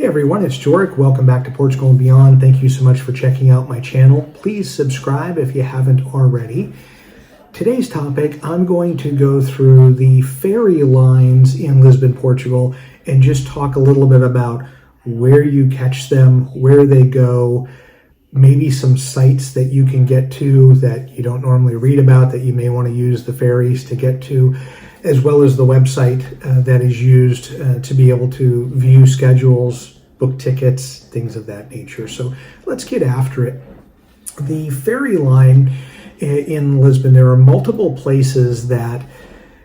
Hey everyone, it's Jorik. Welcome back to Portugal and Beyond. Thank you so much for checking out my channel. Please subscribe if you haven't already. Today's topic, I'm going to go through the ferry lines in Lisbon, Portugal, and just talk a little bit about where you catch them, where they go, maybe some sites that you can get to that you don't normally read about that you may want to use the ferries to get to, as well as the website that is used to be able to view schedules, book tickets, things of that nature. So let's get after it. The ferry line in Lisbon, there are multiple places that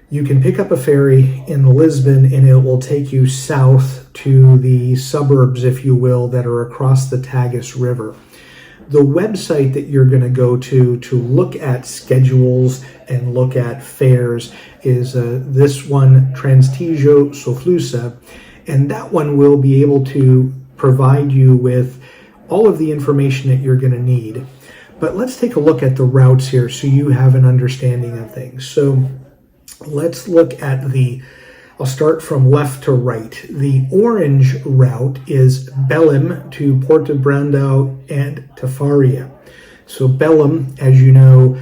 you can pick up a ferry in Lisbon and it will take you south to the suburbs, if you will, that are across the Tagus River. The website that you're going to go to look at schedules and look at fares is this one, Transtejo Soflusa, and that one will be able to provide you with all of the information that you're going to need. But let's take a look at the routes here so you have an understanding of things. So let's look at I'll start from left to right. The orange route is Belém to Porto Brandão and to Faria. So Belém, as you know,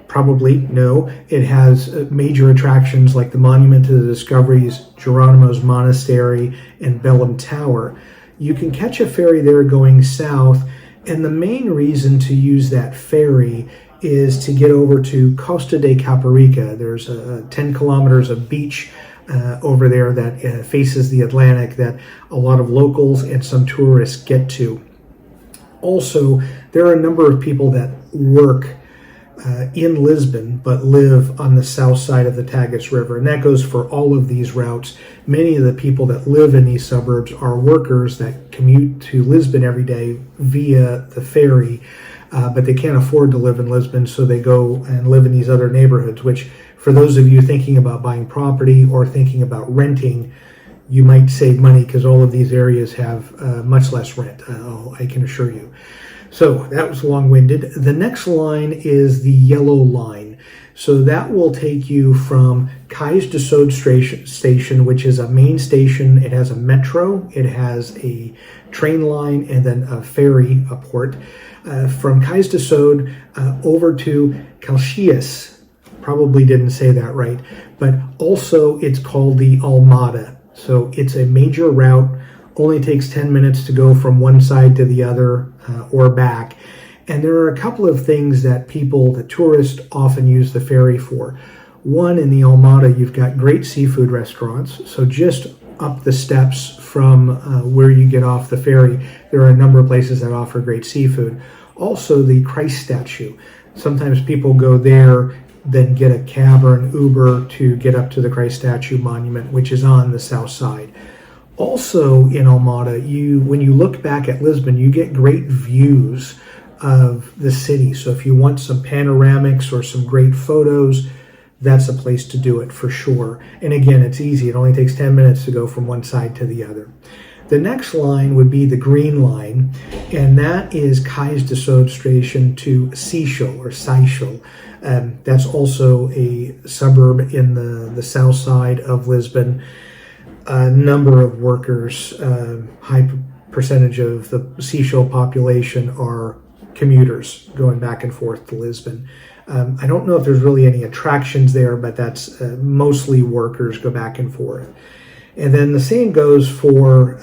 probably know, it has major attractions like the Monument to the Discoveries, Geronimo's Monastery, and Belém Tower. You can catch a ferry there going south, and the main reason to use that ferry is to get over to Costa de Caparica. There's 10 kilometers of beach over there that faces the Atlantic that a lot of locals and some tourists get to. Also, there are a number of people that work in Lisbon but live on the south side of the Tagus River, and that goes for all of these routes. Many of the people that live in these suburbs are workers that commute to Lisbon every day via the ferry, but they can't afford to live in Lisbon, so they go and live in these other neighborhoods, which for those of you thinking about buying property or thinking about renting, you might save money because all of these areas have much less rent, I can assure you. So that was long-winded. The next line is the yellow line. So that will take you from Cais de Sode station, which is a main station. It has a metro, it has a train line, and then a ferry, a port. From Cais de Sode over to Caxias. Probably didn't say that right, but also it's called the Almada. So it's a major route, only takes 10 minutes to go from one side to the other or back. And there are a couple of things that tourists often use the ferry for. One, in the Almada, you've got great seafood restaurants. So just up the steps from where you get off the ferry, there are a number of places that offer great seafood. Also, the Christ statue. Sometimes people go there, then get a cab or an Uber to get up to the Christ statue monument, which is on the south side. Also in Almada, when you look back at Lisbon, you get great views of the city. So if you want some panoramics or some great photos, that's a place to do it for sure. And again, it's easy. It only takes 10 minutes to go from one side to the other. The next line would be the green line, and that is Cais de Sode station to Seixal or Seixal. That's also a suburb in the south side of Lisbon. A number of workers, high percentage of the Seixal population are commuters going back and forth to Lisbon. I don't know if there's really any attractions there, but that's mostly workers go back and forth. And then the same goes for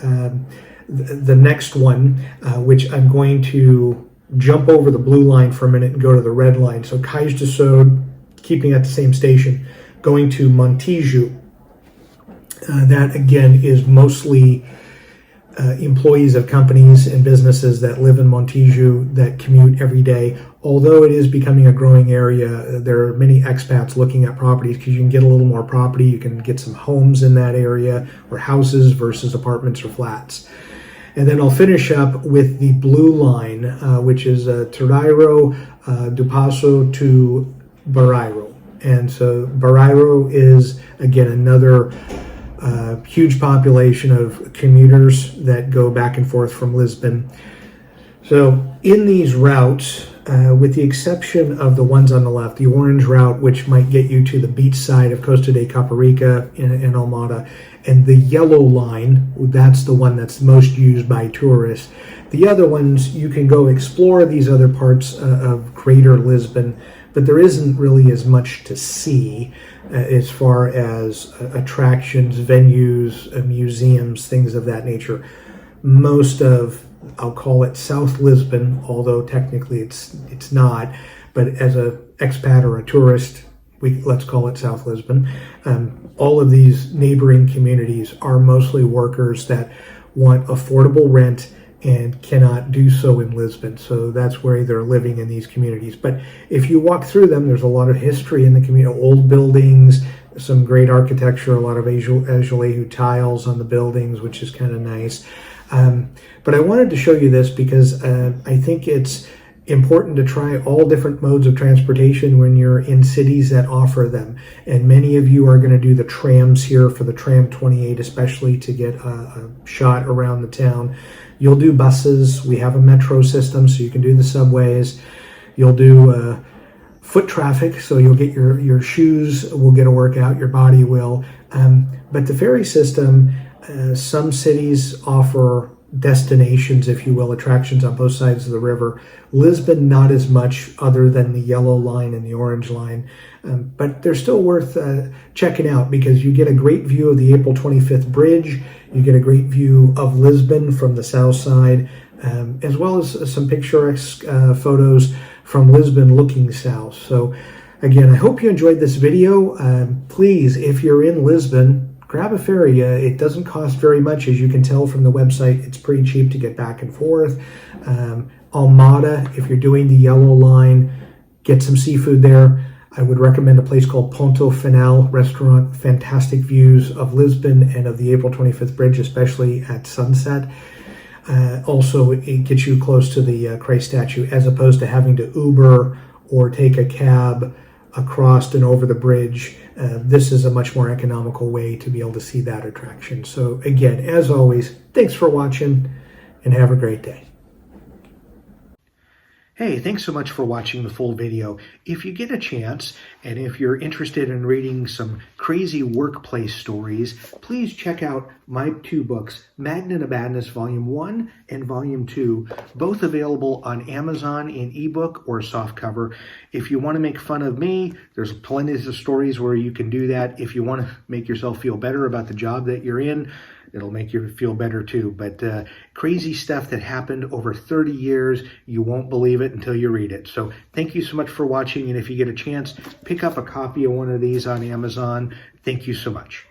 the next one, which I'm going to jump over the blue line for a minute and go to the red line. So Cais de Sode, keeping at the same station, going to Montijo. That again is mostly employees of companies and businesses that live in Montijo that commute every day. Although it is becoming a growing area, there are many expats looking at properties because you can get a little more property. You can get some homes in that area or houses versus apartments or flats. And then I'll finish up with the blue line, which is Terreiro do Passo to Barreiro. And so Barreiro is, again, another huge population of commuters that go back and forth from Lisbon. So in these routes, with the exception of the ones on the left, the orange route, which might get you to the beach side of Costa de Caparica in Almada, And the yellow line, that's the one that's most used by tourists. The other ones, you can go explore these other parts of Greater Lisbon, but there isn't really as much to see as far as attractions, venues, museums, things of that nature. Most of, I'll call it South Lisbon, although technically it's not, but as an expat or a tourist, let's call it South Lisbon. All of these neighboring communities are mostly workers that want affordable rent and cannot do so in Lisbon. So that's where they're living in these communities. But if you walk through them, there's a lot of history in the community, old buildings, some great architecture, a lot of azulejo tiles on the buildings, which is kind of nice. But I wanted to show you this because I think it's important to try all different modes of transportation when you're in cities that offer them. And many of you are going to do the trams here for the tram 28, especially to get a shot around the town. You'll do buses. We have a metro system, so you can do the subways. You'll do foot traffic, so you'll get your shoes will get a workout, your body will. But the ferry system, some cities offer destinations, if you will, attractions on both sides of the river. Lisbon, not as much, other than the yellow line and the orange line. But they're still worth checking out because you get a great view of the April 25th bridge. You get a great view of Lisbon from the south side, as well as some picturesque photos from Lisbon looking south. So again, I hope you enjoyed this video. Please, if you're in Lisbon, grab a ferry. It doesn't cost very much, as you can tell from the website. It's pretty cheap to get back and forth. Almada, if you're doing the yellow line, get some seafood there. I would recommend a place called Ponto restaurant. Fantastic views of Lisbon and of the April 25th bridge, especially at sunset. Also, it gets you close to the Christ statue, as opposed to having to Uber or take a cab across and over the bridge. This is a much more economical way to be able to see that attraction. So again, as always, thanks for watching and have a great day. Hey, thanks so much for watching the full video. If you get a chance, and if you're interested in reading some crazy workplace stories, please check out my two books, Magnet of Madness Volume 1 and Volume 2, both available on Amazon in ebook or softcover. If you want to make fun of me, there's plenty of stories where you can do that. If you want to make yourself feel better about the job that you're in, it'll make you feel better too. But crazy stuff that happened over 30 years, you won't believe it until you read it. So thank you so much for watching. And if you get a chance, pick up a copy of one of these on Amazon. Thank you so much.